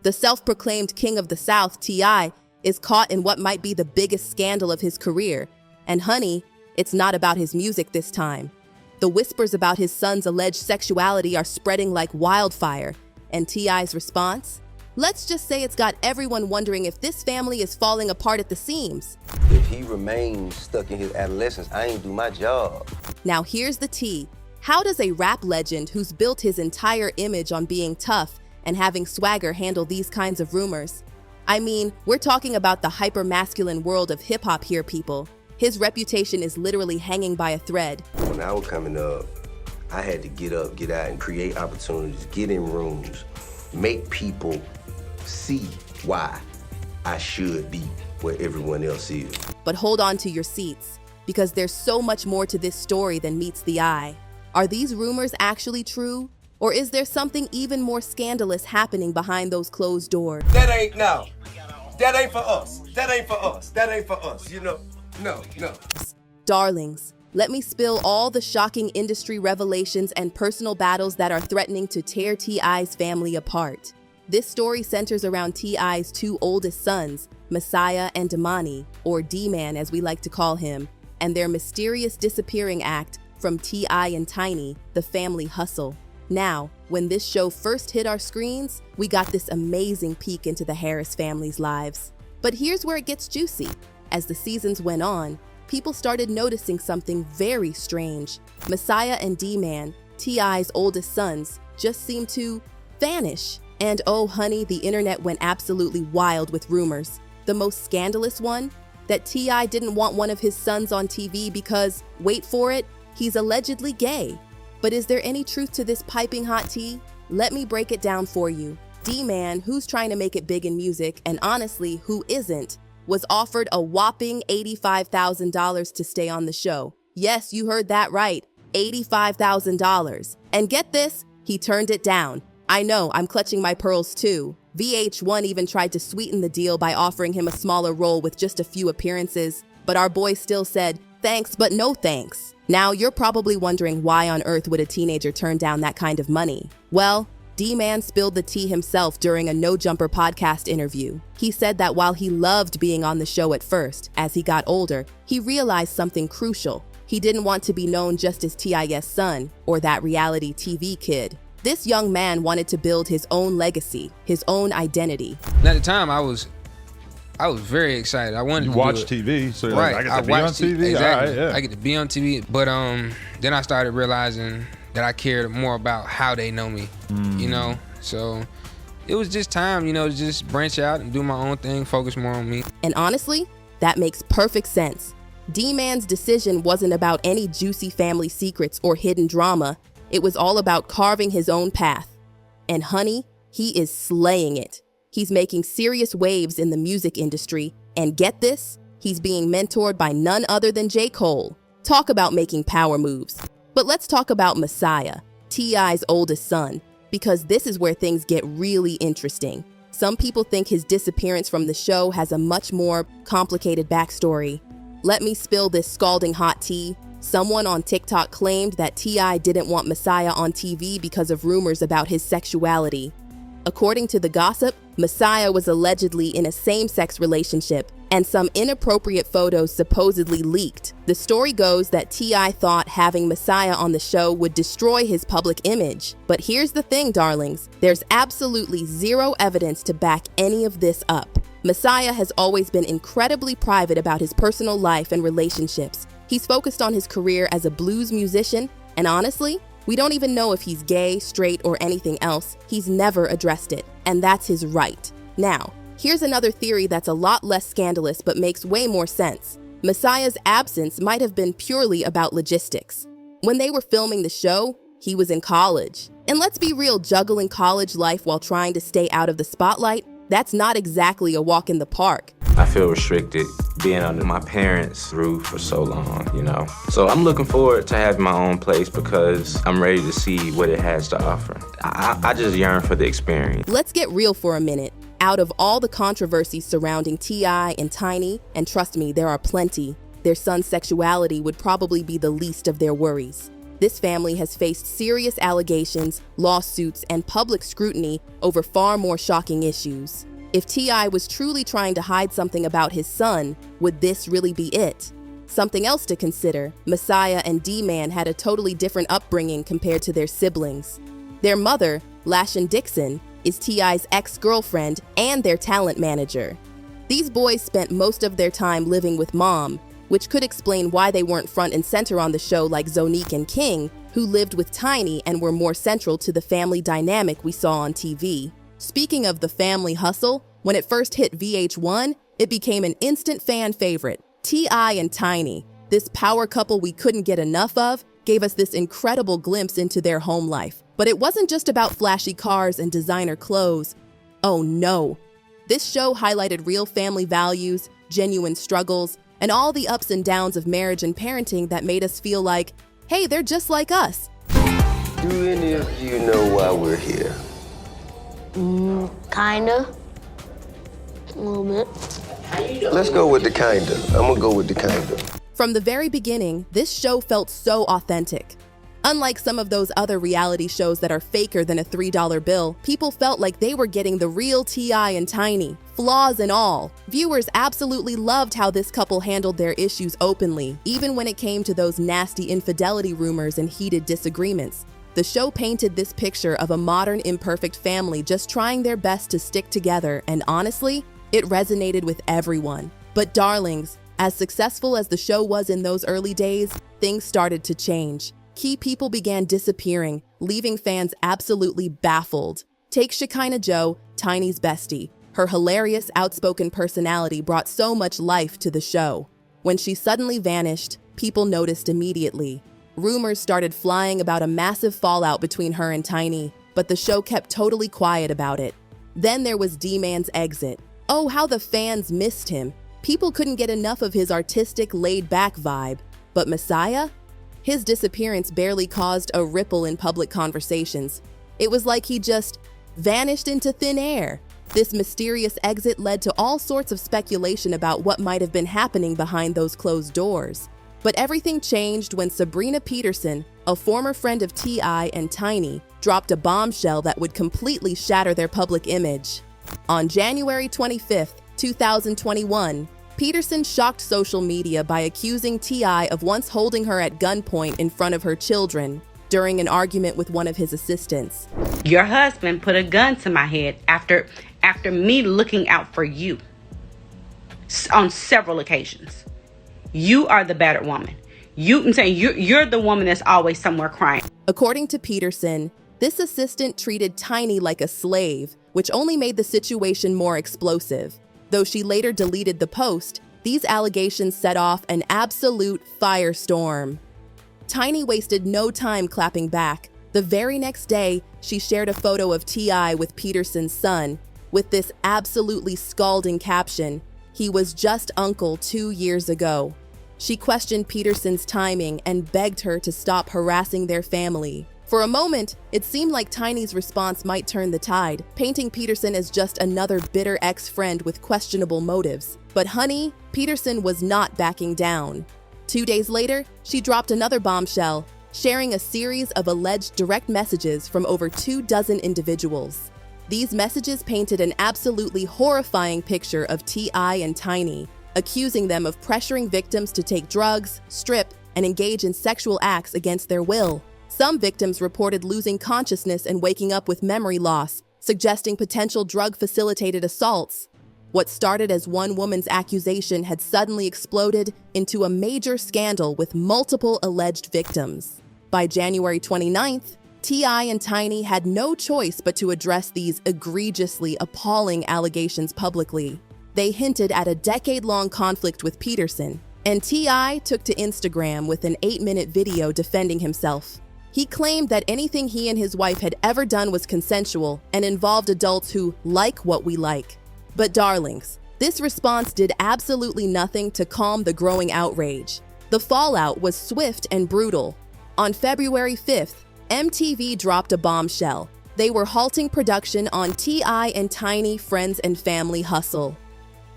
The self-proclaimed king of the South, T.I., is caught in what might be the biggest scandal of his career. And honey, it's not about his music this time. The whispers about his son's alleged sexuality are spreading like wildfire. And T.I.'s response? Let's just say it's got everyone wondering if this family is falling apart at the seams. If he remains stuck in his adolescence, I ain't do my job. Now here's the tea. How does a rap legend who's built his entire image on being tough and having swagger handle these kinds of rumors? I mean, we're talking about the hyper-masculine world of hip-hop here, people. His reputation is literally hanging by a thread. When I was coming up, I had to get up, get out, and create opportunities, get in rooms, make people see why I should be where everyone else is. But hold on to your seats, because there's so much more to this story than meets the eye. Are these rumors actually true? Or is there something even more scandalous happening behind those closed doors? That ain't now. That ain't for us. That ain't for us. That ain't for us, you know? No. Darlings, let me spill all the shocking industry revelations and personal battles that are threatening to tear T.I.'s family apart. This story centers around T.I.'s two oldest sons, Messiah and Damani, or D-Man as we like to call him, and their mysterious disappearing act from T.I. and Tiny, the family hustle. Now, when this show first hit our screens, we got this amazing peek into the Harris family's lives. But here's where it gets juicy. As the seasons went on, people started noticing something very strange. Messiah and D-Man, T.I.'s oldest sons, just seemed to vanish. And oh honey, the internet went absolutely wild with rumors. The most scandalous one? That T.I. didn't want one of his sons on TV because, wait for it, he's allegedly gay. But is there any truth to this piping hot tea? Let me break it down for you. D-Man, who's trying to make it big in music, and honestly, who isn't, was offered a whopping $85,000 to stay on the show. Yes, you heard that right, $85,000. And get this, he turned it down. I know, I'm clutching my pearls too. VH1 even tried to sweeten the deal by offering him a smaller role with just a few appearances, but our boy still said, thanks, but no thanks. Now, you're probably wondering why on earth would a teenager turn down that kind of money? Well, D-Man spilled the tea himself during a No Jumper podcast interview. He said that while he loved being on the show at first, as he got older, he realized something crucial. He didn't want to be known just as T.I.'s son, or that reality TV kid. This young man wanted to build his own legacy, his own identity. And at the time, I was very excited. I wanted to watch TV, so you're right. like, I get to be on TV? Exactly. All right, yeah. I get to be on TV. But then I started realizing that I cared more about how they know me, you know? So it was just time, you know, to just branch out and do my own thing, focus more on me. And honestly, that makes perfect sense. D-Man's decision wasn't about any juicy family secrets or hidden drama. It was all about carving his own path. And honey, he is slaying it. He's making serious waves in the music industry. And get this, he's being mentored by none other than J. Cole. Talk about making power moves. But let's talk about Messiah, T.I.'s oldest son, because this is where things get really interesting. Some people think his disappearance from the show has a much more complicated backstory. Let me spill this scalding hot tea. Someone on TikTok claimed that T.I. didn't want Messiah on TV because of rumors about his sexuality. According to the gossip, Messiah was allegedly in a same-sex relationship, and some inappropriate photos supposedly leaked. The story goes that T.I. thought having Messiah on the show would destroy his public image. But here's the thing, darlings. There's absolutely zero evidence to back any of this up. Messiah has always been incredibly private about his personal life and relationships. He's focused on his career as a blues musician, and honestly, we don't even know if he's gay, straight, or anything else. He's never addressed it, and that's his right. Now, here's another theory that's a lot less scandalous but makes way more sense. Messiah's absence might have been purely about logistics. When they were filming the show, he was in college. And let's be real, juggling college life while trying to stay out of the spotlight, that's not exactly a walk in the park. I feel restricted being under my parents' roof for so long, you know. So I'm looking forward to having my own place because I'm ready to see what it has to offer. I just yearn for the experience. Let's get real for a minute. Out of all the controversies surrounding T.I. and Tiny, and trust me, there are plenty, their son's sexuality would probably be the least of their worries. This family has faced serious allegations, lawsuits, and public scrutiny over far more shocking issues. If T.I. was truly trying to hide something about his son, would this really be it? Something else to consider, Messiah and D-Man had a totally different upbringing compared to their siblings. Their mother, Lashin Dixon, is T.I.'s ex-girlfriend and their talent manager. These boys spent most of their time living with Mom, which could explain why they weren't front and center on the show like Zonique and King, who lived with Tiny and were more central to the family dynamic we saw on TV. Speaking of the family hustle, when it first hit VH1, it became an instant fan favorite. T.I. and Tiny, this power couple we couldn't get enough of, gave us this incredible glimpse into their home life. But it wasn't just about flashy cars and designer clothes. Oh no. This show highlighted real family values, genuine struggles, and all the ups and downs of marriage and parenting that made us feel like, hey, they're just like us. Do any of you know why we're here? Kinda. A little bit. Let's go with the kinda. I'm gonna go with the kinda. From the very beginning, this show felt so authentic. Unlike some of those other reality shows that are faker than a $3 bill, people felt like they were getting the real T.I. and Tiny, flaws and all. Viewers absolutely loved how this couple handled their issues openly, even when it came to those nasty infidelity rumors and heated disagreements. The show painted this picture of a modern, imperfect family just trying their best to stick together, and honestly, it resonated with everyone. But darlings, as successful as the show was in those early days, things started to change. Key people began disappearing, leaving fans absolutely baffled. Take Shekinah Joe, Tiny's bestie. Her hilarious, outspoken personality brought so much life to the show. When she suddenly vanished, people noticed immediately. Rumors started flying about a massive fallout between her and Tiny, but the show kept totally quiet about it. Then there was D-Man's exit. Oh, how the fans missed him. People couldn't get enough of his artistic, laid-back vibe. But Messiah? His disappearance barely caused a ripple in public conversations. It was like he just vanished into thin air. This mysterious exit led to all sorts of speculation about what might have been happening behind those closed doors. But everything changed when Sabrina Peterson, a former friend of T.I. and Tiny, dropped a bombshell that would completely shatter their public image. On January 25th, 2021, Peterson shocked social media by accusing T.I. of once holding her at gunpoint in front of her children during an argument with one of his assistants. Your husband put a gun to my head after me looking out for you on several occasions. You are the battered woman. I'm saying you're the woman that's always somewhere crying. According to Peterson, this assistant treated Tiny like a slave, which only made the situation more explosive. Though she later deleted the post, these allegations set off an absolute firestorm. Tiny wasted no time clapping back. The very next day, she shared a photo of T.I. with Peterson's son, with this absolutely scalding caption, "He was just uncle 2 years ago." She questioned Peterson's timing and begged her to stop harassing their family. For a moment, it seemed like Tiny's response might turn the tide, painting Peterson as just another bitter ex-friend with questionable motives. But honey, Peterson was not backing down. 2 days later, she dropped another bombshell, sharing a series of alleged direct messages from over 24 individuals. These messages painted an absolutely horrifying picture of T.I. and Tiny, accusing them of pressuring victims to take drugs, strip, and engage in sexual acts against their will. Some victims reported losing consciousness and waking up with memory loss, suggesting potential drug-facilitated assaults. What started as one woman's accusation had suddenly exploded into a major scandal with multiple alleged victims. By January 29th, T.I. and Tiny had no choice but to address these egregiously appalling allegations publicly. They hinted at a decade-long conflict with Peterson, and T.I. took to Instagram with an 8-minute video defending himself. He claimed that anything he and his wife had ever done was consensual and involved adults who like what we like. But darlings, this response did absolutely nothing to calm the growing outrage. The fallout was swift and brutal. On February 5th, MTV dropped a bombshell. They were halting production on T.I. and Tiny Friends and Family Hustle.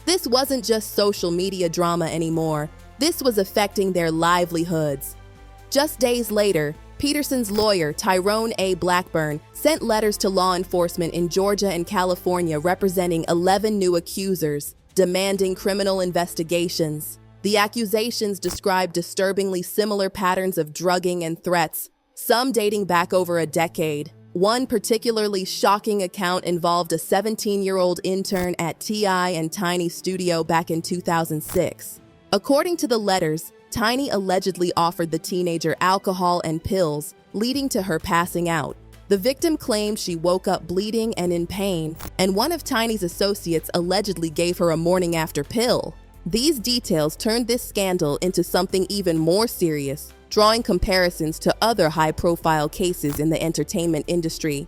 This wasn't just social media drama anymore. This was affecting their livelihoods. Just days later, Peterson's lawyer, Tyrone A. Blackburn, sent letters to law enforcement in Georgia and California representing 11 new accusers, demanding criminal investigations. The accusations describe disturbingly similar patterns of drugging and threats, some dating back over a decade. One particularly shocking account involved a 17-year-old intern at T.I. and Tiny's studio back in 2006. According to the letters, Tiny allegedly offered the teenager alcohol and pills, leading to her passing out. The victim claimed she woke up bleeding and in pain, and one of Tiny's associates allegedly gave her a morning after pill. These details turned this scandal into something even more serious, drawing comparisons to other high-profile cases in the entertainment industry.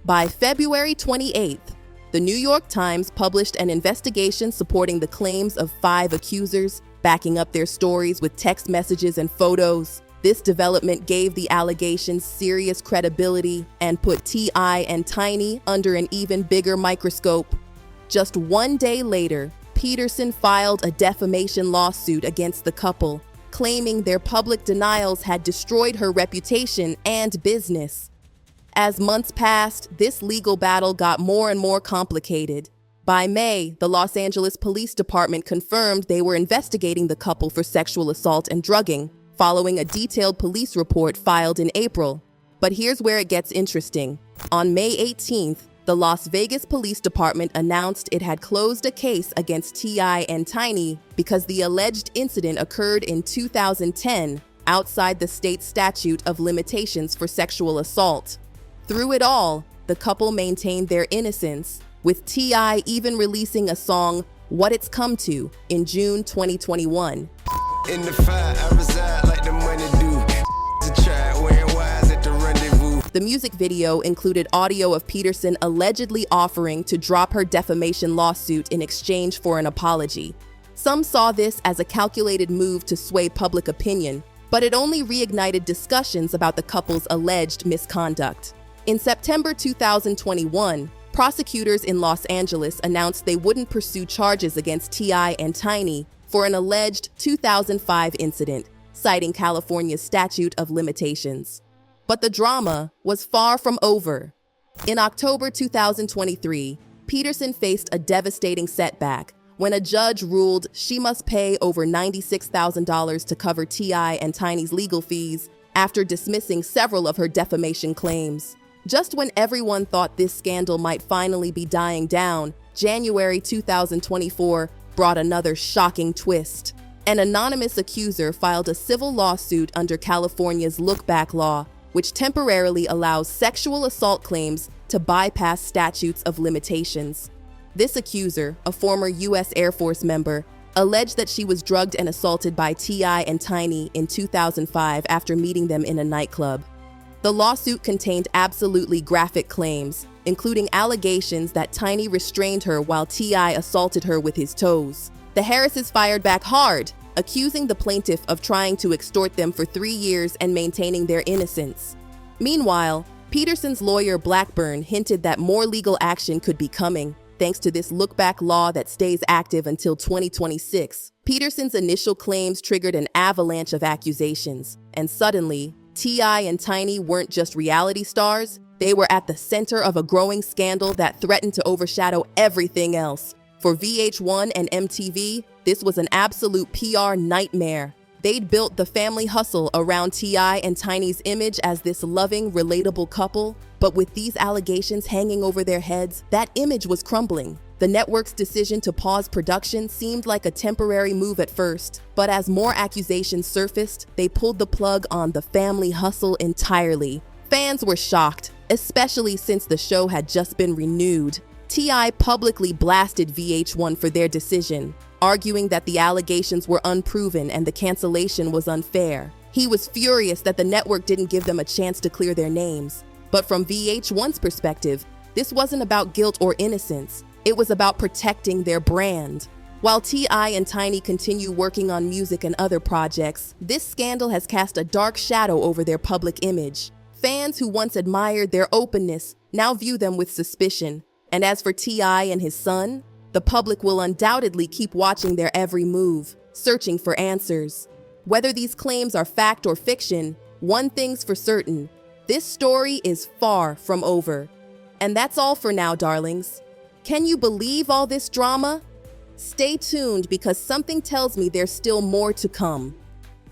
By February 28th, the New York Times published an investigation supporting the claims of 5 accusers, backing up their stories with text messages and photos. This development gave the allegations serious credibility and put T.I. and Tiny under an even bigger microscope. Just one day later, Peterson filed a defamation lawsuit against the couple, claiming their public denials had destroyed her reputation and business. As months passed, this legal battle got more and more complicated. By May, the Los Angeles Police Department confirmed they were investigating the couple for sexual assault and drugging, following a detailed police report filed in April. But here's where it gets interesting. On May 18th, the Las Vegas Police Department announced it had closed a case against T.I. and Tiny because the alleged incident occurred in 2010 outside the state statute of limitations for sexual assault. Through it all, the couple maintained their innocence, with T.I. even releasing a song, What It's Come To, in June 2021. In the fire, I reside like the money do. To try wearing wise at the rendezvous. The music video included audio of Peterson allegedly offering to drop her defamation lawsuit in exchange for an apology. Some saw this as a calculated move to sway public opinion, but it only reignited discussions about the couple's alleged misconduct. In September 2021, prosecutors in Los Angeles announced they wouldn't pursue charges against T.I. and Tiny for an alleged 2005 incident, citing California's statute of limitations. But the drama was far from over. In October 2023, Peterson faced a devastating setback when a judge ruled she must pay over $96,000 to cover T.I. and Tiny's legal fees after dismissing several of her defamation claims. Just when everyone thought this scandal might finally be dying down, January 2024 brought another shocking twist. An anonymous accuser filed a civil lawsuit under California's look-back law, which temporarily allows sexual assault claims to bypass statutes of limitations. This accuser, a former U.S. Air Force member, alleged that she was drugged and assaulted by T.I. and Tiny in 2005 after meeting them in a nightclub. The lawsuit contained absolutely graphic claims, including allegations that Tiny restrained her while T.I. assaulted her with his toes. The Harrises fired back hard, accusing the plaintiff of trying to extort them for 3 years and maintaining their innocence. Meanwhile, Peterson's lawyer Blackburn hinted that more legal action could be coming, thanks to this look-back law that stays active until 2026. Peterson's initial claims triggered an avalanche of accusations, and suddenly, T.I. and Tiny weren't just reality stars, they were at the center of a growing scandal that threatened to overshadow everything else. For VH1 and MTV, this was an absolute PR nightmare. They'd built the family hustle around T.I. and Tiny's image as this loving, relatable couple, but with these allegations hanging over their heads, that image was crumbling. The network's decision to pause production seemed like a temporary move at first, but as more accusations surfaced, they pulled the plug on the family hustle entirely. Fans were shocked, especially since the show had just been renewed. T.I. publicly blasted VH1 for their decision, arguing that the allegations were unproven and the cancellation was unfair. He was furious that the network didn't give them a chance to clear their names. But from VH1's perspective, this wasn't about guilt or innocence. It was about protecting their brand. While T.I. and Tiny continue working on music and other projects, this scandal has cast a dark shadow over their public image. Fans who once admired their openness now view them with suspicion. And as for T.I. and his son, the public will undoubtedly keep watching their every move, searching for answers. Whether these claims are fact or fiction, one thing's for certain, this story is far from over. And that's all for now, darlings. Can you believe all this drama? Stay tuned because something tells me there's still more to come.